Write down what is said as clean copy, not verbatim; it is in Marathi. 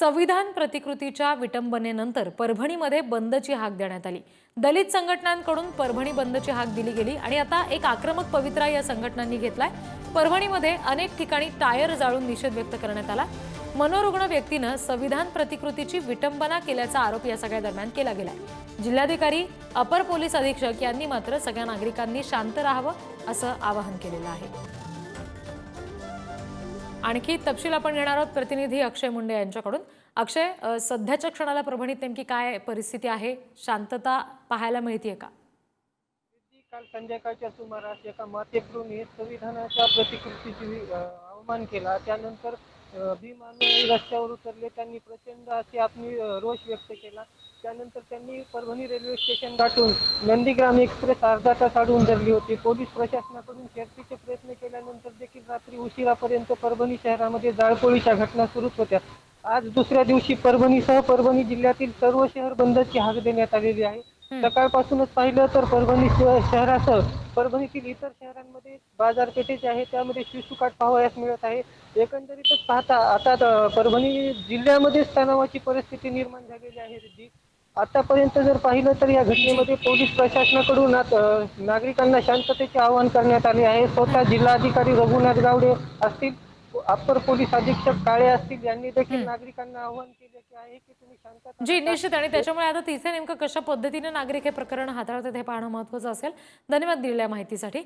संविधान प्रतिकृतीच्या विटंबनेनंतर परभणीमध्ये बंदची हाक देण्यात आली। दलित संघटनांकडून परभणी बंदची हाक दिली गेली आणि आता एक आक्रमक पवित्रा या संघटनांनी घेतलाय। परभणीमध्ये अनेक ठिकाणी टायर जाळून निषेध व्यक्त करण्यात आला। मनोरुग्ण व्यक्तीने संविधान प्रतिकृतीची विटंबना केल्याचा आरोप या सगळ्या दरम्यान केला गेलाय। जिल्हाधिकारी, अपर पोलीस अधीक्षक यांनी मात्र सगळ्या नागरिकांनी शांत राहावं असं आवाहन केलेलं आहे। आणखी तपशील आपण घेणार आहोत प्रतिनिधी अक्षय मुंडे यांच्याकडून। अक्षय, सध्याच्या क्षणाला परभणीत नेमकी काय परिस्थिती आहे? शांतता पाहायला मिळतेय का? काल संध्याकाळच्या सुमारास एका मातेकडून संविधानाच्या प्रतिकृतीची अवमान केला। त्यानंतर भीमाने रस्त्यावर उतरले, त्यांनी प्रचंड असे आपली रोष व्यक्त केला। त्यानंतर त्यांनी परभणी रेल्वे स्टेशन गाठून नंदीग्राम एक्सप्रेस अर्धा तास अडवून धरली होती। पोलीस प्रशासनाकडून शर्थीचे प्रयत्न केल्यानंतर देखील रात्री उशिरापर्यंत परभणी शहरामध्ये जाळपोळीच्या घटना सुरूच होत्या। आज दुसऱ्या दिवशी परभणीसह परभणी जिल्ह्यातील सर्व शहर बंदची हाक देण्यात आलेली आहे। सकाळपासूनच पाहिलं तर परभणी शहरासह परभणीतील इतर शहरांमध्ये बाजारपेठे जे आहे त्यामध्ये शिवसुकाट पाहावयास मिळत आहे। एकंदरीतच पाहता आता परभणी जिल्ह्यामध्ये तणावाची परिस्थिती निर्माण झालेली आहे। जी आतापर्यंत जर पाहिलं तर या घटनेमध्ये पोलीस प्रशासनाकडून नागरिकांना शांततेचे आवाहन करण्यात आले आहे। स्वतः जिल्हाधिकारी रघुनाथ गावडे असतील, अप्पर पोलीस अधीक्षक काळे असतील, यांनी देखील नागरिकांना आवाहन केले आहे की तुम्ही शांतता जी निश्चित। आणि त्याच्यामुळे आता तिथे नेमकं कशा पद्धतीने नागरिक हे प्रकरण हाताळतात हे पाहणं महत्त्वाचं असेल। धन्यवाद दिलेल्या माहितीसाठी।